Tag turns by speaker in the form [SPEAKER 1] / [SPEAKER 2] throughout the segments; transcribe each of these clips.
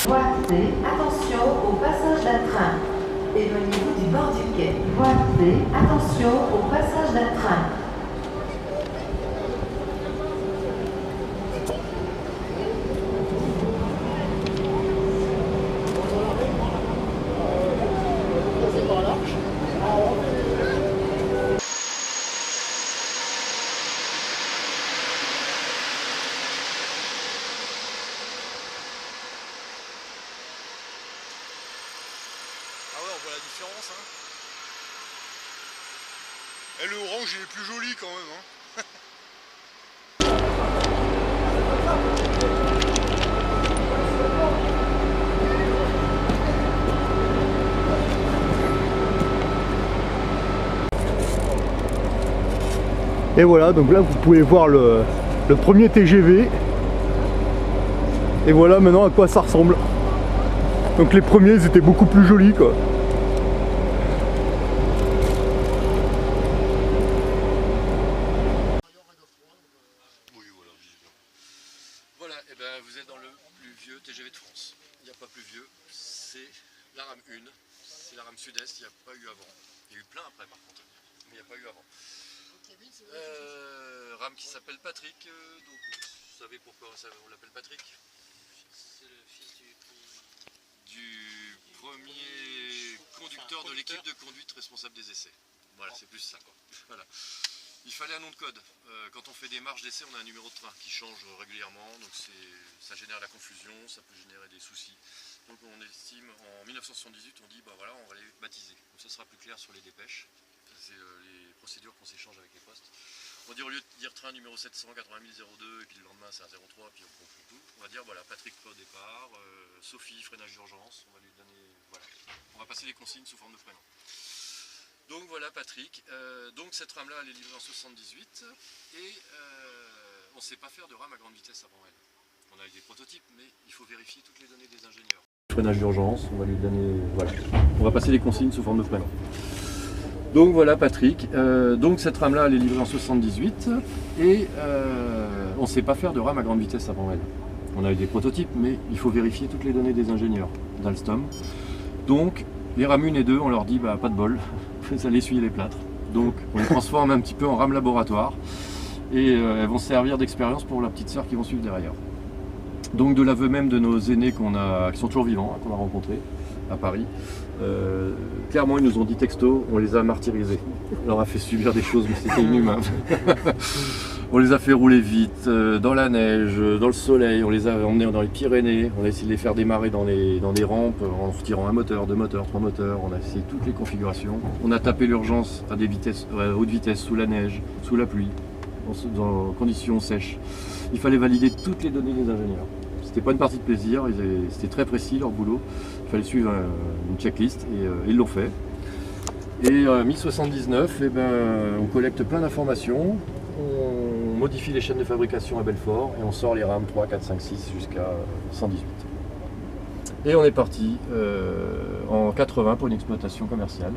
[SPEAKER 1] Voie C, attention au passage d'un train. Éloignez-vous du bord du quai. Voie C, attention au passage d'un train.
[SPEAKER 2] Ah ouais, on voit la différence, hein. Et le orange, il est plus joli quand même, hein.
[SPEAKER 3] Et voilà, donc là vous pouvez voir le premier TGV. Et voilà maintenant à quoi ça ressemble. Donc les premiers ils étaient beaucoup plus jolis quoi.
[SPEAKER 4] Oui, voilà, visiblement. Voilà, et ben vous êtes dans le plus vieux TGV de France. Il n'y a pas plus vieux, c'est la rame 1, c'est la rame sud-est, il n'y a pas eu avant. Il y a eu plein après par contre, mais il n'y a pas eu avant. Rame qui s'appelle Patrick, donc vous savez pourquoi on l'appelle Patrick?
[SPEAKER 5] C'est le fils
[SPEAKER 4] Du premier conducteur de l'équipe de conduite responsable des essais. Voilà, c'est plus ça. Voilà. Il fallait un nom de code. Quand on fait des marches d'essai, on a un numéro de train qui change régulièrement, donc ça génère la confusion, ça peut générer des soucis. Donc on estime, en 1978, on dit bah voilà, on va les baptiser. Donc ça sera plus clair sur les dépêches. C'est les procédures qu'on s'échange avec les postes. On va dire au lieu de dire train numéro 780 002 et puis le lendemain c'est un 03 puis on confond tout, on va dire voilà Patrick au départ, Sophie freinage d'urgence, on va lui donner voilà. On va passer les consignes sous forme de prénom. Donc voilà Patrick, donc cette rame là elle est livrée en 78 et on ne sait pas faire de rame à grande vitesse avant elle. On a eu des prototypes mais il faut vérifier toutes les données des ingénieurs. Freinage d'urgence, on va lui donner voilà. On va passer les consignes sous forme de prénom. Donc voilà Patrick, donc cette rame là elle est livrée en 78 et on ne sait pas faire de rame à grande vitesse avant elle. On a eu des prototypes mais il faut vérifier toutes les données des ingénieurs d'Alstom. Donc les rames 1 et 2 on leur dit bah pas de bol, vous allez essuyer les plâtres. Donc on les transforme un petit peu en rame laboratoire et elles vont servir d'expérience pour la petite sœur qui vont suivre derrière. Donc de l'aveu même de nos aînés qui sont toujours vivants, qu'on a rencontrés à Paris, clairement ils nous ont dit texto, on les a martyrisés. On leur a fait subir des choses mais c'était inhumain. On les a fait rouler vite, dans la neige, dans le soleil, on les a emmenés dans les Pyrénées, on a essayé de les faire démarrer dans des rampes en retirant un moteur, 2 moteurs, 3 moteurs, on a essayé toutes les configurations. On a tapé l'urgence à des vitesses, à haute vitesse, sous la neige, sous la pluie, dans conditions sèches. Il fallait valider toutes les données des ingénieurs. C'était pas une partie de plaisir, c'était très précis leur boulot. Il fallait suivre une checklist et ils l'ont fait. Et en 1079, on collecte plein d'informations, on modifie les chaînes de fabrication à Belfort et on sort les rames 3, 4, 5, 6 jusqu'à 118. Et on est parti en 80 pour une exploitation commerciale.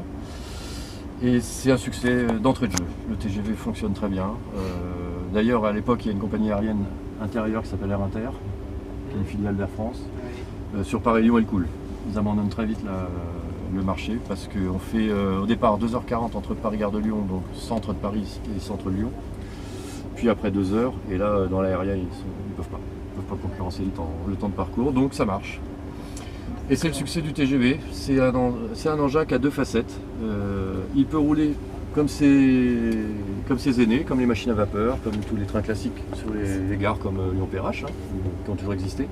[SPEAKER 4] Et c'est un succès d'entrée de jeu. Le TGV fonctionne très bien. D'ailleurs, à l'époque, il y a une compagnie aérienne intérieure qui s'appelle Air Inter, qui est une filiale d'Air France. Sur Paris-Lyon, elle coule. Ils abandonnent très vite le marché parce qu'on fait au départ 2h40 entre Paris-Gare de Lyon, donc centre de Paris et centre de Lyon. Puis après 2 heures, et là, dans l'aérien, ils ne peuvent pas concurrencer le temps de parcours, donc ça marche. Et c'est le succès du TGV, c'est un engin qui a 2 facettes. Il peut rouler comme ses aînés, comme les machines à vapeur, comme tous les trains classiques sur les gares comme Lyon-Perrache, qui ont toujours existé.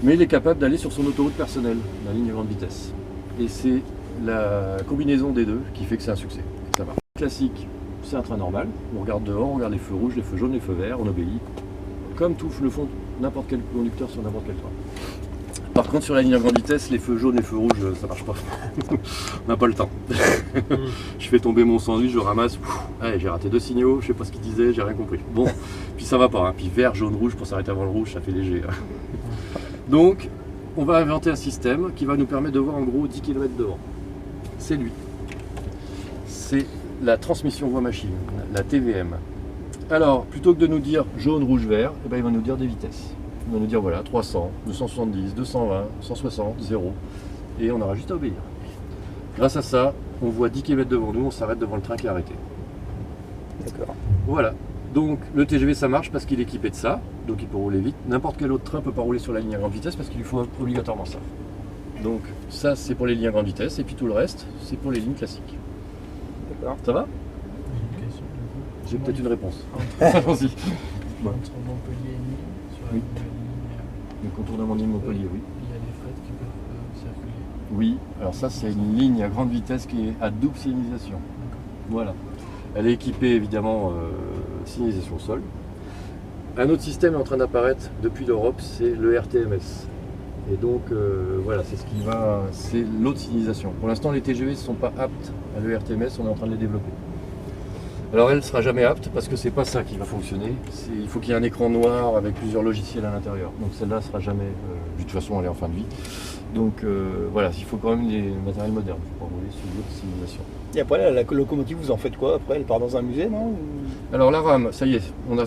[SPEAKER 4] Mais il est capable d'aller sur son autoroute personnelle, la ligne à grande vitesse. Et c'est la combinaison des deux qui fait que c'est un succès. Ça marche. Classique, c'est un train normal. On regarde devant, on regarde les feux rouges, les feux jaunes, les feux verts, on obéit. Comme tout le font n'importe quel conducteur sur n'importe quel train. Par contre, sur la ligne à grande vitesse, les feux jaunes, les feux rouges, ça marche pas. On n'a pas le temps. Je fais tomber mon sandwich, je ramasse. Allez, j'ai raté 2 signaux, je sais pas ce qu'il disait, j'ai rien compris. Bon, puis ça va pas. Hein. Puis vert, jaune, rouge pour s'arrêter avant le rouge, ça fait léger. Hein. Donc, on va inventer un système qui va nous permettre de voir en gros 10 km devant. C'est lui. C'est la transmission voie-machine, la TVM. Alors, plutôt que de nous dire jaune, rouge, vert, il va nous dire des vitesses. Il va nous dire voilà, 300, 270, 220, 160, 0. Et on aura juste à obéir. Grâce à ça, on voit 10 km devant nous, on s'arrête devant le train qui est arrêté.
[SPEAKER 3] D'accord.
[SPEAKER 4] Voilà. Donc le TGV ça marche parce qu'il est équipé de ça, donc il peut rouler vite. N'importe quel autre train ne peut pas rouler sur la ligne à grande vitesse parce qu'il lui faut obligatoirement ça. Donc ça c'est pour les lignes à grande vitesse et puis tout le reste c'est pour les lignes classiques.
[SPEAKER 3] D'accord.
[SPEAKER 4] Ça va?
[SPEAKER 5] J'ai une question.
[SPEAKER 4] J'ai peut-être une réponse.
[SPEAKER 5] Entre
[SPEAKER 4] Allons-y.
[SPEAKER 5] Montpellier et Nîmes, sur la
[SPEAKER 4] Oui.
[SPEAKER 5] nouvelle ligne,
[SPEAKER 4] Le contournement de Montpellier, oui.
[SPEAKER 5] il y a des fret qui peuvent circuler.
[SPEAKER 4] Oui, alors ça c'est une ligne à grande vitesse qui est à double signalisation. Voilà. Elle est équipée évidemment signalisation au sol. Un autre système est en train d'apparaître depuis l'Europe, c'est le RTMS. Et donc voilà, c'est ce qui va, c'est l'autre signalisation. Pour l'instant les TGV ne sont pas aptes à l'ERTMS, on est en train de les développer. Alors elle ne sera jamais apte parce que c'est pas ça qui va fonctionner. Il faut qu'il y ait un écran noir avec plusieurs logiciels à l'intérieur. Donc celle-là ne sera jamais, de toute façon elle est en fin de vie. Donc voilà, il faut quand même les matériels modernes pour rouler sur l'autre signalisation.
[SPEAKER 3] Et après, la locomotive, vous en faites quoi? Après, elle part dans un musée, non?
[SPEAKER 4] Alors la rame, ça y est, on a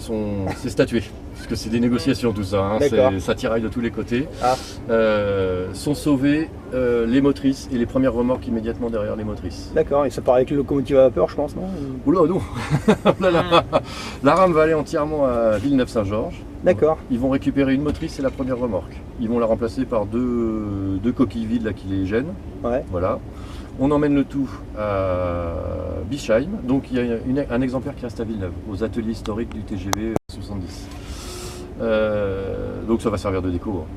[SPEAKER 4] c'est statué. Parce que c'est des négociations tout ça, hein, ça tiraille de tous les côtés. Ah. Sont sauvées les motrices et les premières remorques immédiatement derrière les motrices.
[SPEAKER 3] D'accord, et ça part avec une locomotive à vapeur, je pense, non?
[SPEAKER 4] Oula, non. La rame va aller entièrement à Villeneuve-Saint-Georges.
[SPEAKER 3] D'accord.
[SPEAKER 4] Ils vont récupérer une motrice et la première remorque. Ils vont la remplacer par deux coquilles vides là, qui les gênent. Ouais. Voilà. On emmène le tout à Bischheim. Donc il y a un exemplaire qui reste à Villeneuve, aux ateliers historiques du TGV 70. Donc ça va servir de déco. Hein.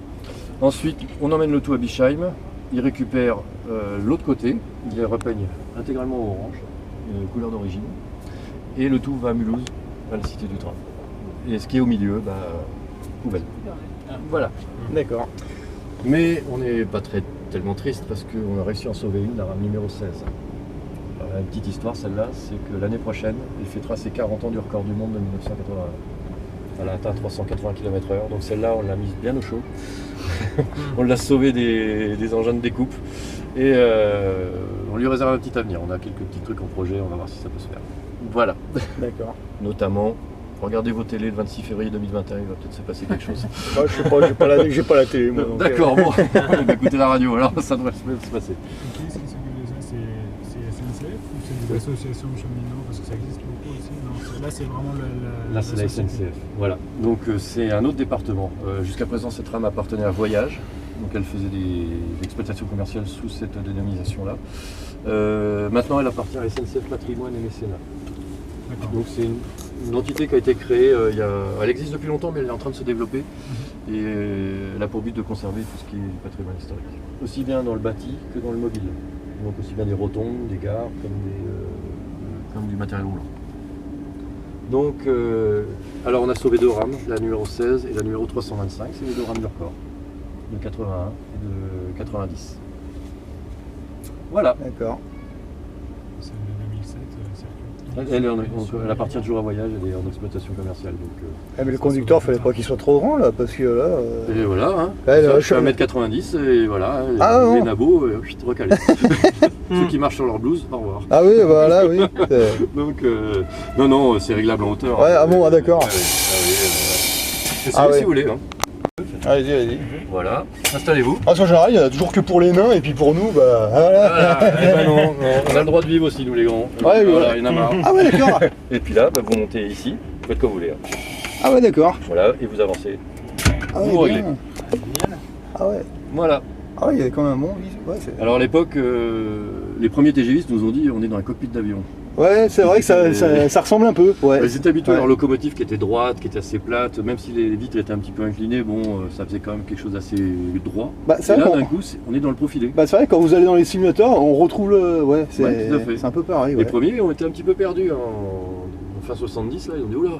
[SPEAKER 4] Ensuite, on emmène le tout à Bischheim. Ils récupèrent l'autre côté. Ils les repeignent intégralement au orange, couleur d'origine. Et le tout va à Mulhouse, à la Cité du Train. Et ce qui est au milieu, poubelle. Voilà. D'accord. Mais on n'est pas tellement triste parce qu'on a réussi à en sauver une, la rame numéro 16. Alors, une petite histoire, celle-là, c'est que l'année prochaine, elle fêtera ses 40 ans du record du monde de 1981. Elle a atteint 380 km/h, donc celle-là, on l'a mise bien au chaud. On l'a sauvée des engins de découpe et on lui réserve un petit avenir. On a quelques petits trucs en projet, on va voir si ça peut se faire. Voilà. D'accord. Notamment, regardez vos télés le 26 février 2021, il va peut-être se passer quelque chose.
[SPEAKER 3] Moi, je sais pas, j'ai pas la télé, moi.
[SPEAKER 4] D'accord, bon, on va écouter la radio, alors ça devrait se passer.
[SPEAKER 6] Qui est-ce qui s'occupe de ça? C'est SNCF ou c'est des associations de cheminots? Parce que ça existe beaucoup aussi. Non, là, c'est vraiment
[SPEAKER 4] Là, c'est la SNCF. Voilà. Donc, c'est un autre département. Jusqu'à présent, cette rame appartenait à Voyage. Donc, elle faisait des exploitations commerciales sous cette dénomination-là. Maintenant, elle appartient à SNCF Patrimoine et Mécénat. Donc, c'est une entité qui a été créée, elle existe depuis longtemps, mais elle est en train de se développer. Et elle a pour but de conserver tout ce qui est du patrimoine historique. Aussi bien dans le bâti que dans le mobile. Donc aussi bien des rotondes, des gares, comme du matériel roulant. Donc, alors on a sauvé deux rames, la numéro 16 et la numéro 325, c'est les deux rames du record, de 81 et de 90. Voilà. D'accord.
[SPEAKER 6] C'est le 2007
[SPEAKER 4] elle appartient toujours à Voyage, elle est en exploitation commerciale. Donc,
[SPEAKER 3] mais le conducteur, il fallait pas qu'il soit trop grand là, parce que là.
[SPEAKER 4] Et voilà, hein. Je suis à 1m90 et voilà, les nabots, recalés. Ceux qui marchent sur leur blouse, au revoir.
[SPEAKER 3] Ah oui, voilà, oui.
[SPEAKER 4] Donc, non, c'est réglable en hauteur.
[SPEAKER 3] Ouais, ah bon, d'accord.
[SPEAKER 4] Si vous voulez. Hein.
[SPEAKER 3] Allez-y.
[SPEAKER 4] Voilà, installez-vous.
[SPEAKER 3] En général, il n'y en a toujours que pour les nains, et puis pour nous, voilà.
[SPEAKER 4] Eh ben non, on a le droit de vivre aussi, nous les grands.
[SPEAKER 3] Ouais,
[SPEAKER 4] voilà, il y en a marre.
[SPEAKER 3] Ah ouais, d'accord.
[SPEAKER 4] Et puis là, vous montez ici, vous faites comme vous voulez.
[SPEAKER 3] Ah ouais, d'accord.
[SPEAKER 4] Voilà, et vous avancez.
[SPEAKER 3] Ah ouais,
[SPEAKER 4] vous réglez.
[SPEAKER 3] Ah ouais.
[SPEAKER 4] Voilà.
[SPEAKER 3] Ah ouais, il y avait quand même un bon vis. Ouais,
[SPEAKER 4] alors à l'époque, les premiers TGVistes nous ont dit on est dans un cockpit d'avion.
[SPEAKER 3] Ouais, c'est vrai que ça ressemble un peu. Ouais.
[SPEAKER 4] Ils étaient habitués à leur locomotive qui était droite, qui était assez plate, même si les vitres étaient un petit peu inclinées, bon, ça faisait quand même quelque chose d'assez droit. Et là, d'un coup, on est dans le profilé.
[SPEAKER 3] Bah, c'est vrai, quand vous allez dans les simulateurs, on retrouve le. Ouais, c'est un peu pareil.
[SPEAKER 4] Les premiers ont été un petit peu perdus en fin 70, là, ils ont dit oula.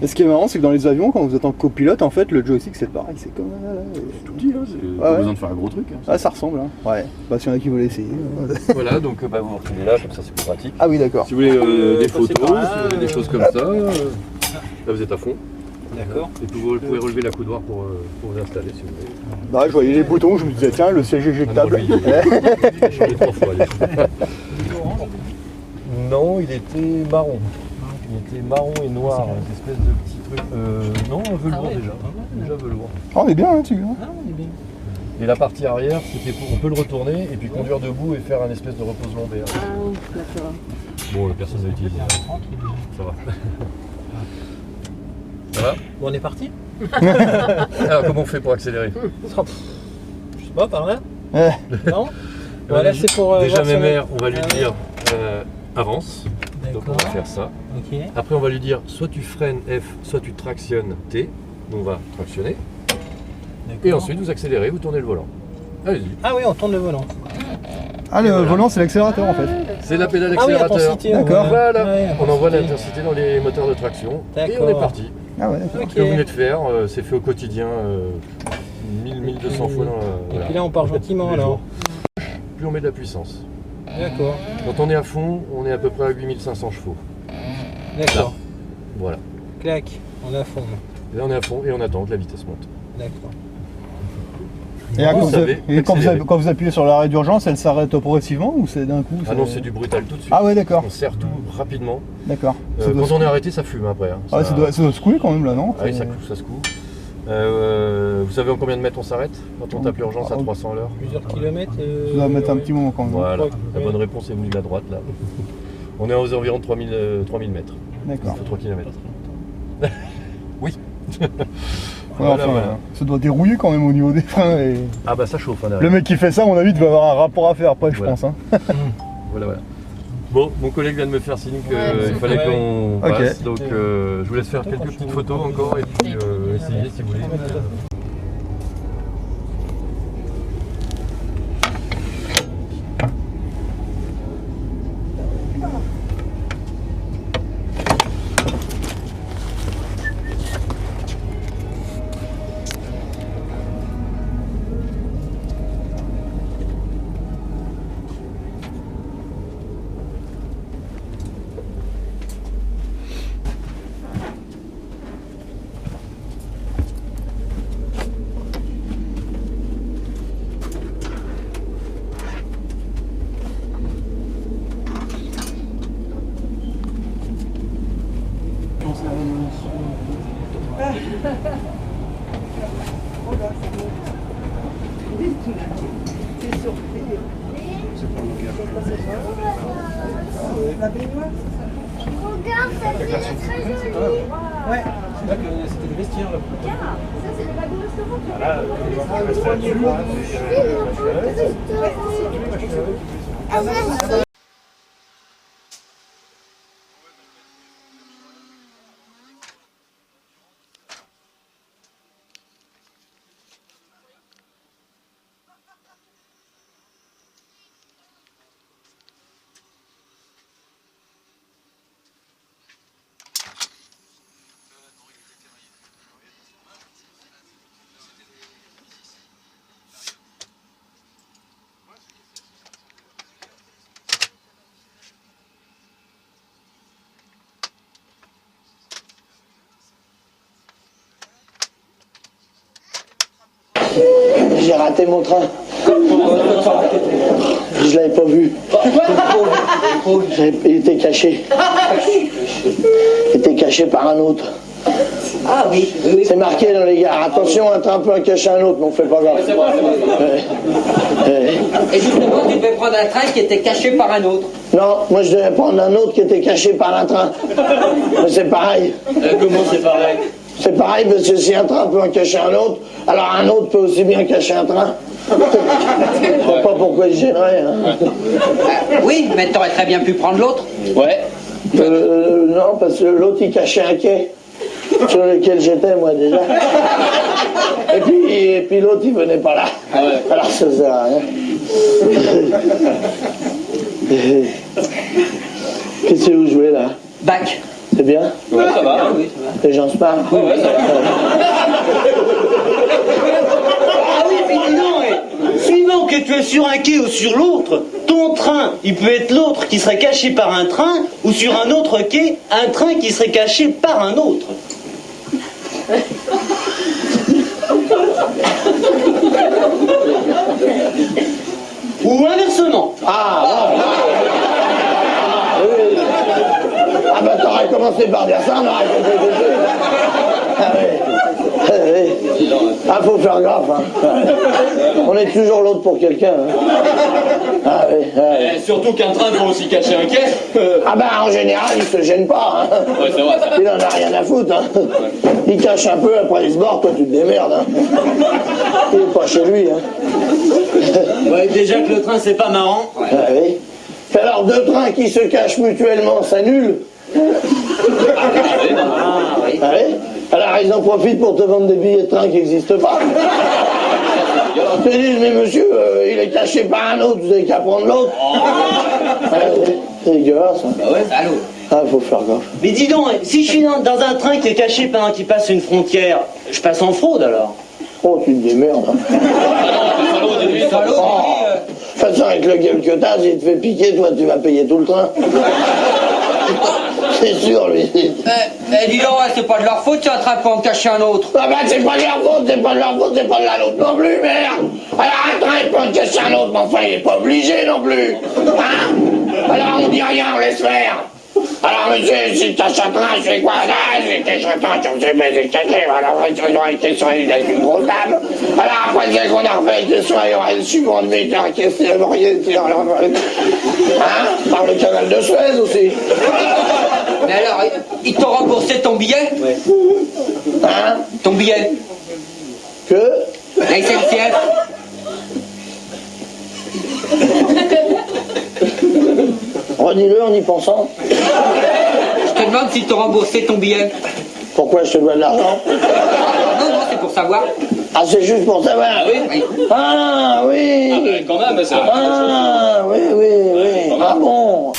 [SPEAKER 3] Et ce qui est marrant, c'est que dans les avions, quand vous êtes en copilote, en fait, le joystick c'est pareil, c'est comme.
[SPEAKER 4] C'est tout petit, hein, c'est pas besoin de faire un gros truc. Hein,
[SPEAKER 3] ah, ça ressemble, hein. Ouais. Bah, s'il y en a qui veulent essayer.
[SPEAKER 4] Voilà, donc vous reprenez là, comme ça c'est plus pratique.
[SPEAKER 3] Ah oui, d'accord.
[SPEAKER 4] Si vous voulez des photos, si vous voulez des choses comme ça, là vous êtes à fond. D'accord. Et puis vous pouvez relever la coudoir pour vous installer si vous voulez.
[SPEAKER 3] Bah, je voyais les boutons, je me disais, tiens, le siège éjectable.
[SPEAKER 4] J'ai changé 3 fois. Non, il était marron. Il était marron et noir, une espèce de petit trucs. Non, velours
[SPEAKER 5] Ah ouais,
[SPEAKER 4] déjà.
[SPEAKER 5] pas mal.
[SPEAKER 4] Déjà velours.
[SPEAKER 3] Ah, on est bien là-dessus. Hein.
[SPEAKER 5] Ah, on est bien.
[SPEAKER 4] Et la partie arrière, c'était pour. On peut le retourner et puis conduire debout et faire un espèce de repose lombaire.
[SPEAKER 7] Ah oui, d'accord.
[SPEAKER 4] Bon, personne n'a utilisé. Ça va. Ça va?
[SPEAKER 5] Bon, on est parti.
[SPEAKER 4] Alors, comment on fait pour accélérer?
[SPEAKER 5] Je sais pas, par là.
[SPEAKER 3] Ouais.
[SPEAKER 5] Non. Voilà, c'est pour.
[SPEAKER 4] Déjà,
[SPEAKER 5] voir si on est-
[SPEAKER 4] mémère, on va lui
[SPEAKER 5] Ah ouais.
[SPEAKER 4] dire avance. Donc, on va
[SPEAKER 5] D'accord.
[SPEAKER 4] faire ça.
[SPEAKER 5] Ok.
[SPEAKER 4] Après, on va lui dire soit tu freines F, soit tu tractionnes T. On va tractionner. Et
[SPEAKER 5] D'accord.
[SPEAKER 4] ensuite, vous accélérez, vous tournez le volant. Allez-y.
[SPEAKER 5] Ah oui, on tourne le volant.
[SPEAKER 3] Ah, le
[SPEAKER 4] voilà.
[SPEAKER 3] volant, c'est l'accélérateur en fait.
[SPEAKER 4] C'est la pédale
[SPEAKER 5] Ah oui,
[SPEAKER 4] accélérateur.
[SPEAKER 5] intensité.
[SPEAKER 3] D'accord.
[SPEAKER 4] Voilà,
[SPEAKER 5] Ouais,
[SPEAKER 4] on envoie
[SPEAKER 5] intensité.
[SPEAKER 4] l'intensité dans les moteurs de traction et on
[SPEAKER 5] D'accord.
[SPEAKER 4] est parti.
[SPEAKER 3] Ah ouais, d'accord.
[SPEAKER 5] Ok.
[SPEAKER 4] Ce que vous venez de faire, c'est fait au quotidien 1000-1200 fois.
[SPEAKER 5] Et puis là, on part gentiment alors.
[SPEAKER 4] Plus on met de la puissance.
[SPEAKER 5] D'accord.
[SPEAKER 4] Quand on est à fond, on est à peu près à 8500 chevaux.
[SPEAKER 5] D'accord.
[SPEAKER 4] Voilà.
[SPEAKER 5] Clac. On est à fond.
[SPEAKER 4] Et là on est à fond et on attend que la vitesse monte.
[SPEAKER 5] D'accord.
[SPEAKER 3] Et, là,
[SPEAKER 4] Vous
[SPEAKER 3] quand,
[SPEAKER 4] savez, accélérer.
[SPEAKER 3] quand vous appuyez sur l'arrêt d'urgence, elle s'arrête progressivement ou c'est d'un coup?
[SPEAKER 4] Ah non, c'est du brutal tout de suite.
[SPEAKER 3] Ah ouais, d'accord.
[SPEAKER 4] On serre tout rapidement.
[SPEAKER 3] D'accord. Ça doit
[SPEAKER 4] Quand
[SPEAKER 3] se-
[SPEAKER 4] on est arrêté, ça fume après. Hein.
[SPEAKER 3] Ah ouais, ça doit se couler quand même là, non?
[SPEAKER 4] Ah oui, ça se coule. Vous savez en combien de mètres on s'arrête quand on tape l'urgence à 300 à l'heure?
[SPEAKER 5] Plusieurs kilomètres.
[SPEAKER 3] Ça doit mettre un petit moment quand même.
[SPEAKER 4] Voilà,
[SPEAKER 5] Ouais.
[SPEAKER 4] la bonne réponse est venue de la droite là. On est aux environs de 3000 mètres.
[SPEAKER 3] D'accord.
[SPEAKER 4] Il faut 3 km. Oui.
[SPEAKER 3] Ouais,
[SPEAKER 4] Voilà,
[SPEAKER 3] enfin,
[SPEAKER 4] voilà.
[SPEAKER 3] ça doit dérouiller quand même au niveau des freins. Et...
[SPEAKER 4] Ah bah ça chauffe hein,
[SPEAKER 3] Le
[SPEAKER 4] derrière.
[SPEAKER 3] mec qui fait ça, à mon avis, devait avoir un rapport à faire après, je
[SPEAKER 4] Voilà.
[SPEAKER 3] pense. Hein.
[SPEAKER 4] Voilà. Bon, mon collègue vient de me faire signe qu'il fallait
[SPEAKER 5] Ouais.
[SPEAKER 4] qu'on
[SPEAKER 3] Ok.
[SPEAKER 4] passe, donc je vous laisse faire quelques petites photos encore et puis essayez si vous voulez.
[SPEAKER 8] Regarde, ça fait très joli.
[SPEAKER 5] Ouais. C'est là que c'était le vestiaire là.
[SPEAKER 8] Ça, c'est le wagon restaurant.
[SPEAKER 9] J'ai raté mon train. Je l'avais pas vu. Il était caché. Il était caché par un autre.
[SPEAKER 10] Ah oui.
[SPEAKER 9] C'est marqué dans les gares. Attention, un train peut cacher un autre, mais on fait pas gaffe.
[SPEAKER 10] Et justement, tu devais prendre un train qui était caché par un autre.
[SPEAKER 9] Non, moi je devais prendre un autre qui était caché par un train. Mais c'est pareil.
[SPEAKER 10] Comment c'est pareil?
[SPEAKER 9] C'est pareil parce que si un train peut en cacher un autre, alors un autre peut aussi bien cacher un train. Je sais pas pourquoi il gênerait. Hein.
[SPEAKER 10] Oui, mais t'aurais très bien pu prendre l'autre.
[SPEAKER 9] Ouais. Non, parce que l'autre il cachait un quai sur lequel j'étais moi déjà. Et puis l'autre il venait pas là. Alors ça sert à rien. Qu'est-ce que vous jouez là?
[SPEAKER 10] Bac.
[SPEAKER 9] C'est bien?
[SPEAKER 10] Ouais, ça va. Oui, ça va.
[SPEAKER 9] Les gens se parlent?
[SPEAKER 10] Ouais, ça va. Ah oui, mais dis donc, suivant que tu es sur un quai ou sur l'autre, ton train, il peut être l'autre qui serait caché par un train, ou sur un autre quai, un train qui serait caché par un autre. Ou inversement.
[SPEAKER 9] Ah, bon. Oui. Ah bah t'aurais commencé par dire ça, on aurait compris tout de suite. Ah oui. Ah, faut faire gaffe, hein. On est toujours l'autre pour quelqu'un, hein. Ah oui, ah oui.
[SPEAKER 10] Surtout qu'un train peut aussi cacher un quai.
[SPEAKER 9] Ah bah en général il se gêne pas, hein.
[SPEAKER 10] Ouais, c'est vrai, ça.
[SPEAKER 9] Il en a rien à foutre, hein. Il cache un peu, après il se barre, toi tu te démerdes, hein. Il est pas chez lui, hein.
[SPEAKER 10] Ouais, déjà que le train c'est pas marrant.
[SPEAKER 9] Ah oui. Puis alors deux trains qui se cachent mutuellement s'annulent.
[SPEAKER 10] Ah oui.
[SPEAKER 9] Ah oui. Alors ils en profitent pour te vendre des billets de train qui n'existent pas. Ils te disent, mais monsieur, il est caché par un autre, vous avez qu'à prendre l'autre. Ah oui. C'est dégueulasse, hein.
[SPEAKER 10] Bah ouais, salaud.
[SPEAKER 9] Ah, faut faire gaffe.
[SPEAKER 10] Mais dis donc, si je suis dans un train qui est caché pendant qu'il passe une frontière, je passe en fraude alors.
[SPEAKER 9] Oh, tu te démerdes, hein. De toute façon, avec le gueule que t'as, s'il te fait piquer, toi, tu vas payer tout le train. C'est sûr, lui.
[SPEAKER 7] Dis donc, c'est pas de leur faute, c'est un train pour en cacher un autre.
[SPEAKER 9] Ah bah, c'est pas de leur faute, c'est pas de leur faute, c'est pas de la nôtre non plus, merde. Alors, un train, il peut en cacher un autre, mais enfin, il est pas obligé non plus. Hein? Alors, on dit rien, on laisse faire. Alors, monsieur, si tu caches un train, je fais quoi? Ah, j'ai caché un train, je sais pas, j'ai caché. Alors, ils ont été sur une grosse dame. Alors, après, dès qu'on a refait les soins, il y aura une suivante, mais t'as encaissé un laurier, hein? Par le canal de Suez aussi.
[SPEAKER 7] Mais alors, ils t'ont remboursé ton billet?
[SPEAKER 10] Ouais.
[SPEAKER 9] Hein?
[SPEAKER 7] Ton billet?
[SPEAKER 9] Que?
[SPEAKER 7] La SNCF?
[SPEAKER 9] Redis-le en y pensant.
[SPEAKER 7] Je te demande s'ils t'ont remboursé ton billet.
[SPEAKER 9] Pourquoi je te dois de l'argent?
[SPEAKER 7] Non, c'est pour savoir.
[SPEAKER 9] Ah, c'est juste pour savoir.
[SPEAKER 10] Ah oui?
[SPEAKER 7] Oui.
[SPEAKER 9] Ah oui.
[SPEAKER 10] Quand même, ça.
[SPEAKER 9] Ah oui, oui, oui. Ah bon.